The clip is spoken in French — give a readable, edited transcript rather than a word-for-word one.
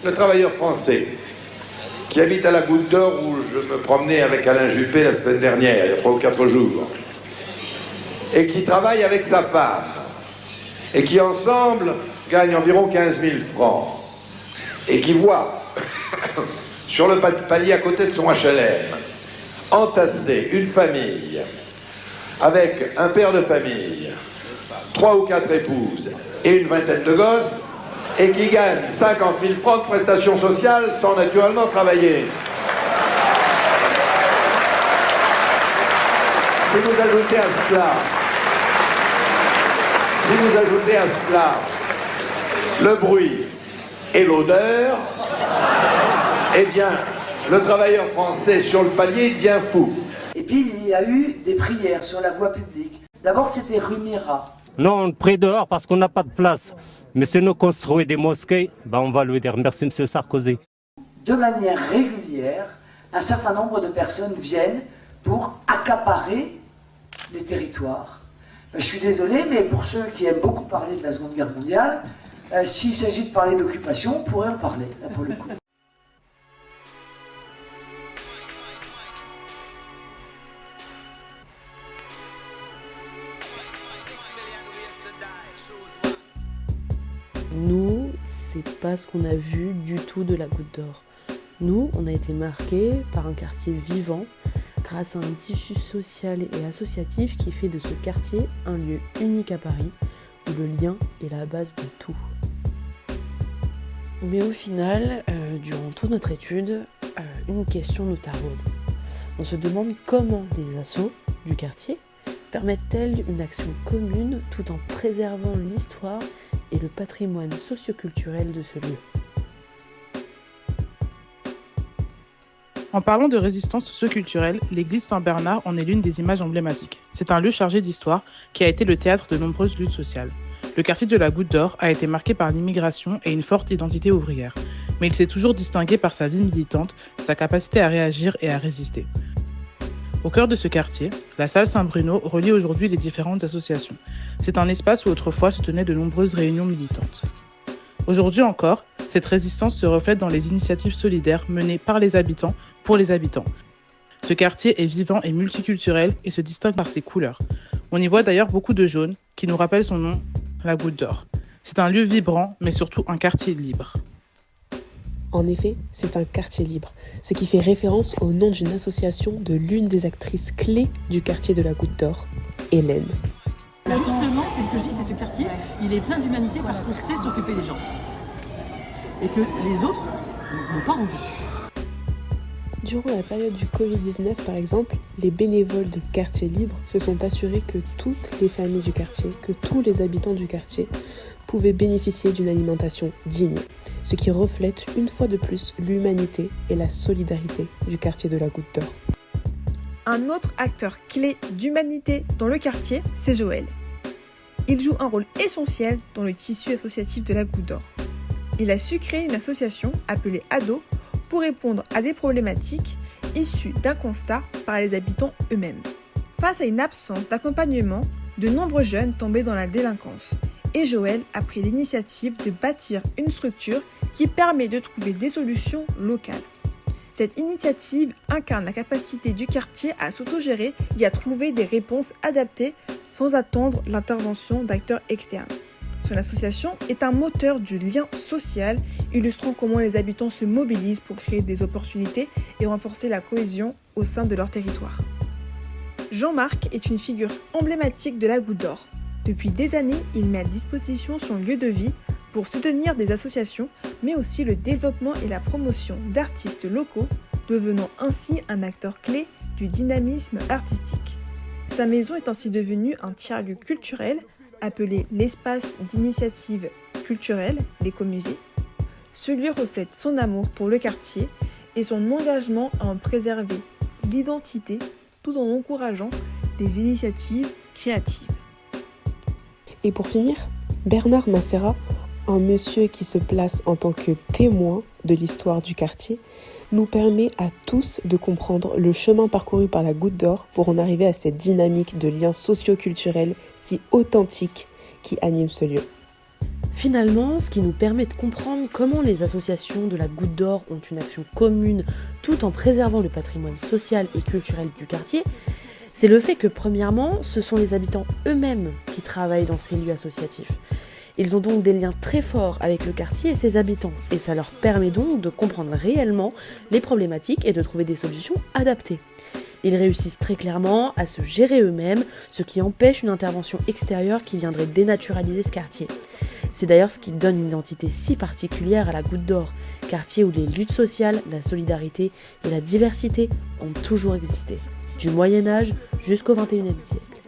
le travailleur français qui habite à la Goutte d'Or où je me promenais avec Alain Juppé la semaine dernière, il y a 3 ou 4 jours, et qui travaille avec sa femme, et qui ensemble gagnent environ 15 000 francs, et qui voit sur le palier à côté de son HLM entasser une famille avec un père de famille, 3 ou 4 épouses et une vingtaine de gosses, et qui gagne 50 000 francs de prestations sociales sans naturellement travailler. Si vous ajoutez à cela le bruit et l'odeur, eh bien, le travailleur français sur le palier devient fou. Et puis il y a eu des prières sur la voie publique. D'abord c'était rue Mira. Non, on prie dehors parce qu'on n'a pas de place. Mais si nous construisons des mosquées, on va lui dire merci M. Sarkozy. De manière régulière, un certain nombre de personnes viennent pour accaparer les territoires. Je suis désolé, mais pour ceux qui aiment beaucoup parler de la Seconde Guerre mondiale, s'il s'agit de parler d'occupation, on pourrait en parler, là pour le coup. Nous, c'est pas ce qu'on a vu du tout de la Goutte d'Or. Nous, on a été marqués par un quartier vivant grâce à un tissu social et associatif qui fait de ce quartier un lieu unique à Paris où le lien est la base de tout. Mais au final, durant toute notre étude, une question nous taraude. On se demande comment les assos du quartier permettent-elles une action commune tout en préservant l'histoire et le patrimoine socio-culturel de ce lieu. En parlant de résistance socio-culturelle, l'église Saint-Bernard en est l'une des images emblématiques. C'est un lieu chargé d'histoire qui a été le théâtre de nombreuses luttes sociales. Le quartier de la Goutte d'Or a été marqué par l'immigration et une forte identité ouvrière. Mais il s'est toujours distingué par sa vie militante, sa capacité à réagir et à résister. Au cœur de ce quartier, la salle Saint-Bruno relie aujourd'hui les différentes associations. C'est un espace où autrefois se tenaient de nombreuses réunions militantes. Aujourd'hui encore, cette résistance se reflète dans les initiatives solidaires menées par les habitants pour les habitants. Ce quartier est vivant et multiculturel et se distingue par ses couleurs. On y voit d'ailleurs beaucoup de jaune qui nous rappelle son nom, la Goutte d'Or. C'est un lieu vibrant, mais surtout un quartier libre. En effet, c'est un quartier libre, ce qui fait référence au nom d'une association de l'une des actrices clés du quartier de la Goutte d'Or, Hélène. Justement, c'est ce que je dis, c'est ce quartier, il est plein d'humanité parce qu'on sait s'occuper des gens. Et que les autres n'ont pas envie. Durant la période du Covid-19, par exemple, les bénévoles de Quartier Libre se sont assurés que toutes les familles du quartier, que tous les habitants du quartier pouvaient bénéficier d'une alimentation digne, ce qui reflète une fois de plus l'humanité et la solidarité du quartier de la Goutte d'Or. Un autre acteur clé d'humanité dans le quartier, c'est Joël. Il joue un rôle essentiel dans le tissu associatif de la Goutte d'Or. Il a su créer une association appelée ADO pour répondre à des problématiques issues d'un constat par les habitants eux-mêmes. Face à une absence d'accompagnement, de nombreux jeunes tombaient dans la délinquance. Et Joël a pris l'initiative de bâtir une structure qui permet de trouver des solutions locales. Cette initiative incarne la capacité du quartier à s'autogérer et à trouver des réponses adaptées sans attendre l'intervention d'acteurs externes. Son association est un moteur du lien social, illustrant comment les habitants se mobilisent pour créer des opportunités et renforcer la cohésion au sein de leur territoire. Jean-Marc est une figure emblématique de la Goutte d'Or. Depuis des années, il met à disposition son lieu de vie pour soutenir des associations, mais aussi le développement et la promotion d'artistes locaux, devenant ainsi un acteur clé du dynamisme artistique. Sa maison est ainsi devenue un tiers-lieu culturel appelé l'espace d'initiative culturelle, l'écomusée. Ce lieu reflète son amour pour le quartier et son engagement à en préserver l'identité tout en encourageant des initiatives créatives. Et pour finir, Bernard Massera, un monsieur qui se place en tant que témoin de l'histoire du quartier, nous permet à tous de comprendre le chemin parcouru par la Goutte d'Or pour en arriver à cette dynamique de liens socio-culturels si authentique qui anime ce lieu. Finalement, ce qui nous permet de comprendre comment les associations de la Goutte d'Or ont une action commune tout en préservant le patrimoine social et culturel du quartier, c'est le fait que, premièrement, ce sont les habitants eux-mêmes qui travaillent dans ces lieux associatifs. Ils ont donc des liens très forts avec le quartier et ses habitants, et ça leur permet donc de comprendre réellement les problématiques et de trouver des solutions adaptées. Ils réussissent très clairement à se gérer eux-mêmes, ce qui empêche une intervention extérieure qui viendrait dénaturaliser ce quartier. C'est d'ailleurs ce qui donne une identité si particulière à la Goutte d'Or, quartier où les luttes sociales, la solidarité et la diversité ont toujours existé, du Moyen-Âge jusqu'au XXIe siècle.